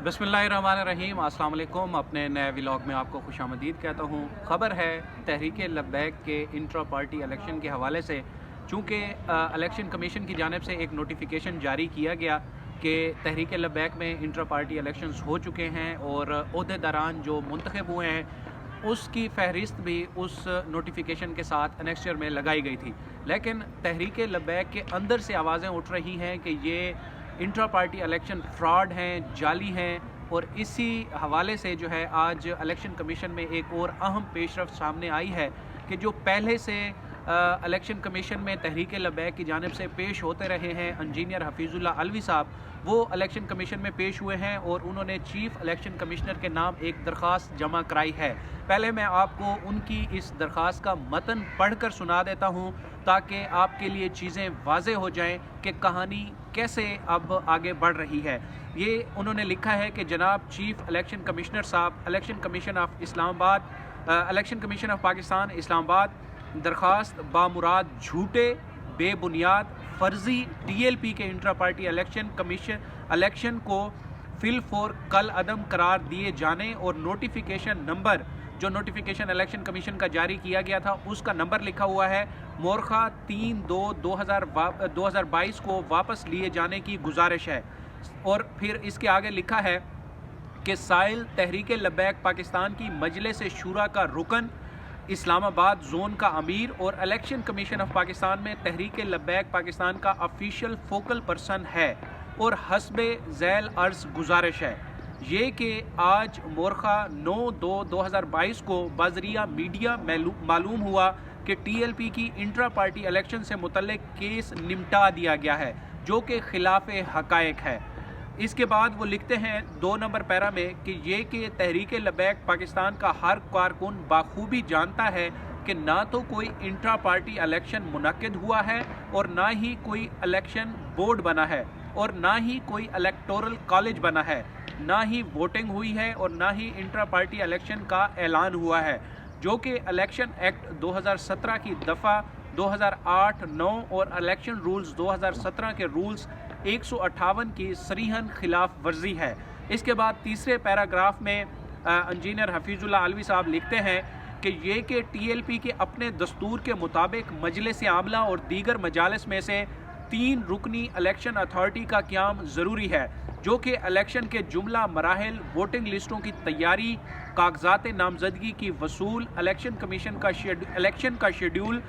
बिस्मिल्लाहिर्रहमानिर्रहीम। अस्सलाम वालेकुम। अपने नए व्लॉग में आपको खुशामदीद कहता हूँ। ख़बर है तहरीक लब्बैक के इंट्रा पार्टी इलेक्शन के हवाले से, चूँकि इलेक्शन कमीशन की जानिब से एक नोटिफिकेशन जारी किया गया कि तहरीक लब्बैक में इंट्रा पार्टी इलेक्शंस हो चुके हैं और ओहदेदारान जो मुंतखब हुए हैं उसकी फहरिस्त भी उस नोटिफिकेशन के साथ एनेक्स्चर में लगाई गई थी। लेकिन तहरीक लब्बैक के अंदर से आवाज़ें उठ रही हैं कि ये इंट्रा पार्टी इलेक्शन फ्रॉड हैं, जाली हैं, और इसी हवाले से जो है आज इलेक्शन कमीशन में एक और अहम पेशरफ्त सामने आई है कि जो पहले से इलेक्शन कमीशन में तहरीक लब्बैक की जानिब से पेश होते रहे हैं इंजीनियर हफीजुल्लाह अलवी साहब, वो इलेक्शन कमीशन में पेश हुए हैं और उन्होंने चीफ इलेक्शन कमिश्नर के नाम एक दरख्वास्त जमा कराई है। पहले मैं आपको उनकी इस दरख्वास्त का मतन पढ़कर सुना देता हूँ ताकि आपके लिए चीज़ें वाज़ेह हो जाएं कि कहानी कैसे अब आगे बढ़ रही है। ये उन्होंने लिखा है कि जनाब चीफ इलेक्शन कमिश्नर साहब, election commission of Islamabad, election commission of Pakistan Islamabad, दरख्वास्त बामुराद झूठे, बेबुनियाद, फर्जी TLP के इंट्रा पार्टी इलेक्शन को फिल फोर कल अदम करार दिए जाने और नोटिफिकेशन नंबर जो नोटिफिकेशन इलेक्शन कमीशन का जारी किया गया था उसका नंबर लिखा हुआ है मोरखा 3/2/2022 को वापस लिए जाने की गुजारिश है। और फिर इसके आगे लिखा है कि साइल तहरीक लब्बैक पाकिस्तान की मजलिस शूरा का रुकन, इस्लामाबाद जोन का अमीर और इलेक्शन कमीशन ऑफ पाकिस्तान में तहरीक लब्बैक पाकिस्तान का ऑफिशियल फोकल पर्सन है और हस्बे झैल अर्ज गुजारिश है ये कि आज मोरखा 9/2/2022 को बजरिया मीडिया मालूम हुआ कि TLP की इंट्रा पार्टी इलेक्शन से मुतल्लिक केस निपटा दिया गया है जो कि खिलाफ हकायक है। इसके बाद वो लिखते हैं 2 नंबर पैरा में कि ये कि तहरीक लब्बैक पाकिस्तान का हर कारकुन बाखूबी जानता है कि ना तो कोई इंट्रा पार्टी इलेक्शन मुनक्किद हुआ है और ना ही कोई इलेक्शन बोर्ड बना है और ना ही कोई इलेक्टोरल कॉलेज बना है, ना ही वोटिंग हुई है और ना ही इंट्रा पार्टी इलेक्शन का ऐलान हुआ है, जो कि इलेक्शन एक्ट 2017 की दफ़ा 2008-9 और इलेक्शन रूल्स 2017 के रूल्स 158 की सरीहन खिलाफ वर्जी है। इसके बाद तीसरे पैराग्राफ में इंजीनियर हफीजुल्लाह अलवी साहब लिखते हैं कि ये कि TLP के अपने दस्तूर के मुताबिक मजलिस आमला और दीगर मजालिस में से 3 रुकनी इलेक्शन अथॉरिटी का क़याम ज़रूरी है जो कि इलेक्शन के जुमला मराहल, वोटिंग लिस्टों की तैयारी, कागजात नामजदगी की वसूल, इलेक्शन कमीशन का इलेक्शन का शेड्यूल,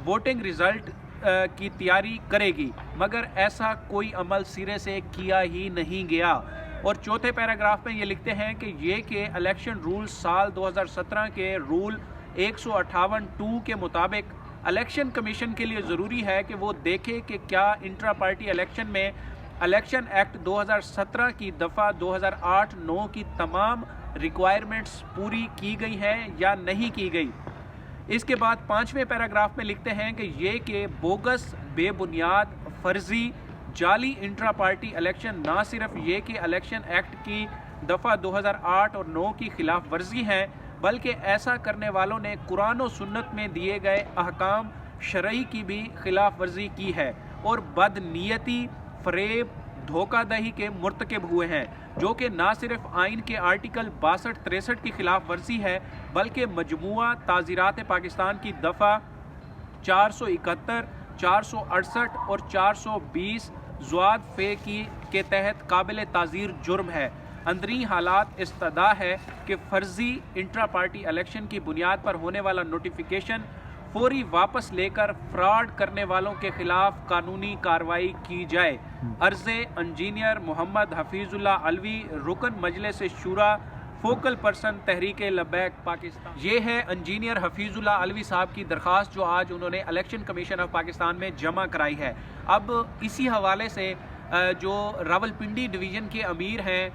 वोटिंग रिज़ल्ट की तैयारी करेगी, मगर ऐसा कोई अमल सिरे से किया ही नहीं गया। और चौथे पैराग्राफ में ये लिखते हैं कि ये कि इलेक्शन रूल साल 2017 के रूल 158(2) के मुताबिक इलेक्शन कमीशन के लिए ज़रूरी है कि वो देखे कि क्या इंट्रा पार्टी इलेक्शन में इलेक्शन एक्ट 2017 की दफ़ा 2008-9 की तमाम रिक्वायरमेंट्स पूरी की गई हैं या नहीं की गई। इसके बाद 5वें पैराग्राफ में लिखते हैं कि ये कि बोगस, बेबुनियाद, फर्जी, जाली इंट्रा पार्टी इलेक्शन ना सिर्फ ये कि इलेक्शन एक्ट की दफ़ा 2008 और 9 की खिलाफ वर्जी हैं, बल्कि ऐसा करने वालों ने कुरान और सुन्नत में दिए गए अहकाम शरई की भी खिलाफ वर्जी की है और बदनीयती, फरेब, धोखादही के मुर्तकब हुए हैं, जो कि ना सिर्फ आइन के आर्टिकल 62-63 की खिलाफ वर्जी है बल्कि मजमुआ ताज़ीरात पाकिस्तान की दफ़ा 471, 468 और 420 ज़वाद फ़े के तहत काबिल ताज़ीर जुर्म है। अंदरी हालात इस्तदा है कि फ़र्जी इंट्रा पार्टी इलेक्शन की बुनियाद पर होने वाला नोटिफिकेशन फौरी वापस लेकर फ्रॉड करने वालों के खिलाफ कानूनी कार्रवाई की जाए। अर्ज़े इंजीनियर मोहम्मद हफीजुल्लाह अलवी, रुकन मजलिस शूरा, फोकल पर्सन तहरीक लब्बैक पाकिस्तान। ये है इंजीनियर हफीजुल्लाह अलवी साहब की दरख्वास्त जो आज उन्होंने इलेक्शन कमीशन ऑफ पाकिस्तान में जमा कराई है। अब इसी हवाले से जो रावलपिंडी डिवीज़न के अमीर हैं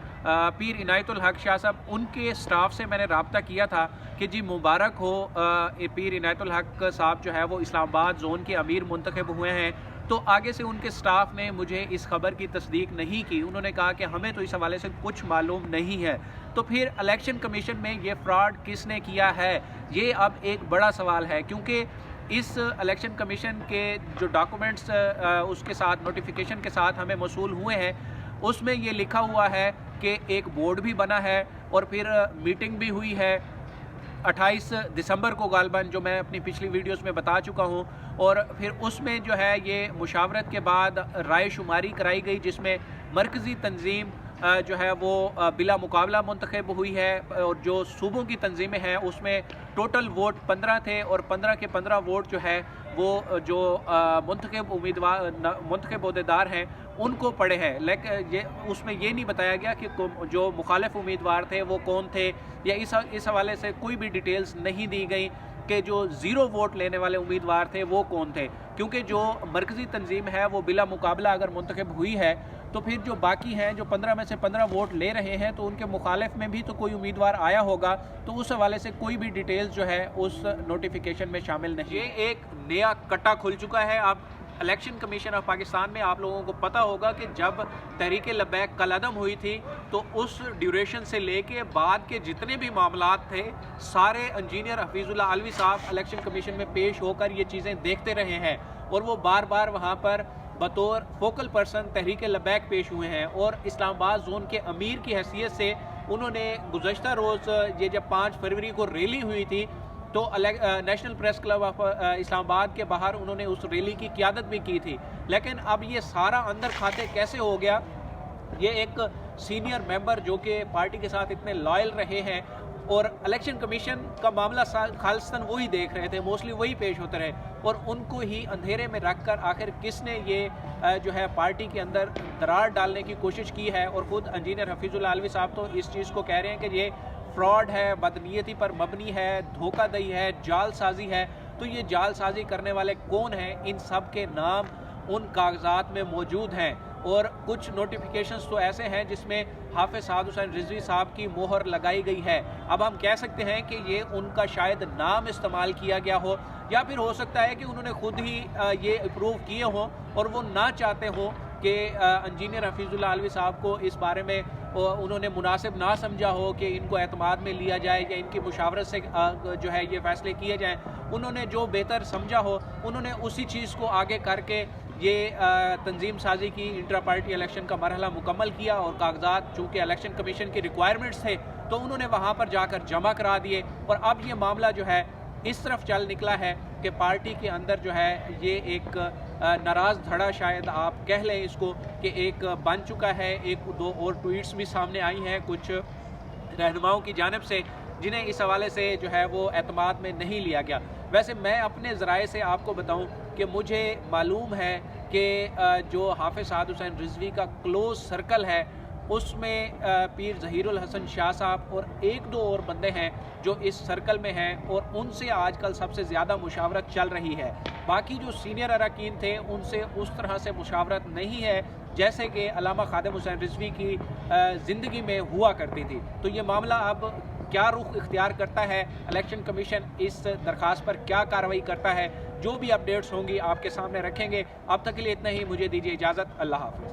पीर इनायतुल हक शाह साहब, उनके स्टाफ से मैंने रब्ता किया था कि जी मुबारक हो, पीर इनायतुल हक साहब जो है वो इस्लामाबाद जोन के अमीर मुंतखब हुए हैं। तो आगे से उनके स्टाफ ने मुझे इस खबर की तस्दीक नहीं की, उन्होंने कहा कि हमें तो इस हवाले से कुछ मालूम नहीं है। तो फिर इलेक्शन कमीशन में ये फ्रॉड किसने किया है, ये अब एक बड़ा सवाल है, क्योंकि इस इलेक्शन कमीशन के जो डॉक्यूमेंट्स उसके साथ नोटिफिकेशन के साथ हमें मौसूल हुए हैं اس میں یہ لکھا ہوا ہے کہ ایک بورڈ بھی بنا ہے اور پھر میٹنگ بھی ہوئی ہے 28 دسمبر کو غالباً، جو میں اپنی پچھلی ویڈیوز میں بتا چکا ہوں، اور پھر اس میں جو ہے یہ مشاورت کے بعد رائے شماری کرائی گئی، جس میں مرکزی تنظیم جو ہے وہ بلا مقابلہ منتخب ہوئی ہے، اور جو صوبوں کی تنظیمیں ہیں اس میں ٹوٹل ووٹ 15 تھے، اور 15 کے 15 ووٹ جو ہے وہ جو منتخب عہدیدار ہیں ان کو پڑے ہیں، لیکن اس میں یہ نہیں بتایا گیا کہ جو مخالف امیدوار تھے وہ کون تھے، یا اس حوالے سے کوئی بھی ڈیٹیلز نہیں دی گئی کہ جو 0 ووٹ لینے والے امیدوار تھے وہ کون تھے، کیونکہ جو مرکزی تنظیم ہے وہ بلا مقابلہ اگر منتخب ہوئی ہے تو پھر جو باقی ہیں جو 15 میں سے 15 ووٹ لے رہے ہیں تو ان کے مخالف میں بھی تو کوئی امیدوار آیا ہوگا، تو اس حوالے سے کوئی بھی ڈیٹیلز جو ہے اس نوٹیفیکیشن میں شامل نہیں۔ یہ ایک نیا کٹا کھل چکا ہے۔ اب الیکشن کمیشن آف پاکستان میں آپ لوگوں کو پتہ ہوگا کہ جب تحریک لبیک کالعدم ہوئی تھی تو اس ڈیوریشن سے لے کے بعد کے جتنے بھی معاملات تھے سارے انجینئر حفیظ اللہ علوی صاحب الیکشن کمیشن میں پیش ہو کر یہ چیزیں دیکھتے رہے ہیں، اور وہ بار بار وہاں پر بطور فوکل پرسن تحریک لبیک پیش ہوئے ہیں، اور اسلام آباد زون کے امیر کی حیثیت سے انہوں نے گزشتہ روز یہ جب 5 فروری کو ریلی ہوئی تھی تو نیشنل پریس کلب آف اسلام آباد کے باہر انہوں نے اس ریلی کی قیادت بھی کی تھی، لیکن اب یہ سارا اندر کھاتے کیسے ہو گیا؟ یہ ایک سینئر ممبر جو کہ پارٹی کے ساتھ اتنے لائل رہے ہیں، اور الیکشن کمیشن کا معاملہ خالصتاً وہی دیکھ رہے تھے، موسٹلی وہی پیش ہوتے رہے، اور ان کو ہی اندھیرے میں رکھ کر آخر کس نے یہ جو ہے پارٹی کے اندر درار ڈالنے کی کوشش کی ہے، اور خود انجینئر حفیظ اللہ علوی صاحب تو اس چیز کو کہہ رہے ہیں کہ یہ فراڈ ہے، بدنیتی پر مبنی ہے، دھوکہ دہی ہے، جال سازی ہے۔ تو یہ جال سازی کرنے والے کون ہیں؟ ان سب کے نام ان کاغذات میں موجود ہیں، اور کچھ نوٹیفیکیشنز تو ایسے ہیں جس میں حافظ سعد حسین رضوی صاحب کی مہر لگائی گئی ہے۔ اب ہم کہہ سکتے ہیں کہ یہ ان کا شاید نام استعمال کیا گیا ہو، یا پھر ہو سکتا ہے کہ انہوں نے خود ہی یہ اپروو کیے ہوں اور وہ نہ چاہتے ہوں کہ انجینئر حفیظ اللہ علوی صاحب کو اس بارے میں انہوں نے مناسب نہ سمجھا ہو کہ ان کو اعتماد میں لیا جائے یا ان کی مشاورت سے جو ہے یہ فیصلے کیے جائیں۔ انہوں نے جو بہتر سمجھا ہو انہوں نے اسی چیز کو آگے کر کے یہ تنظیم سازی کی، انٹرا پارٹی الیکشن کا مرحلہ مکمل کیا، اور کاغذات چونکہ الیکشن کمیشن کی ریکوائرمنٹس تھے تو انہوں نے وہاں پر جا کر جمع کرا دیے، اور اب یہ معاملہ جو ہے اس طرف چل نکلا ہے کہ پارٹی کے اندر جو ہے یہ ایک ناراض دھڑا شاید آپ کہہ لیں اس کو کہ ایک بن چکا ہے۔ 1-2 اور ٹویٹس بھی سامنے آئی ہیں کچھ رہنماؤں کی جانب سے جنہیں اس حوالے سے جو ہے وہ اعتماد میں نہیں لیا گیا۔ ویسے میں اپنے ذرائع سے آپ کو بتاؤں کہ مجھے معلوم ہے کہ جو حافظ سعد حسین رضوی کا کلوز سرکل ہے اس میں پیر ظہیر الحسن شاہ صاحب اور 1-2 اور بندے ہیں جو اس سرکل میں ہیں، اور ان سے آج کل سب سے زیادہ مشاورت چل رہی ہے۔ باقی جو سینئر اراکین تھے ان سے اس طرح سے مشاورت نہیں ہے جیسے کہ علامہ خادم حسین رضوی کی زندگی میں ہوا کرتی تھی۔ تو یہ معاملہ اب کیا رخ اختیار کرتا ہے، الیکشن کمیشن اس درخواست پر کیا کارروائی کرتا ہے، جو بھی اپڈیٹس ہوں گی آپ کے سامنے رکھیں گے۔ اب تک کے لیے اتنا ہی، مجھے دیجیے اجازت، اللہ حافظ۔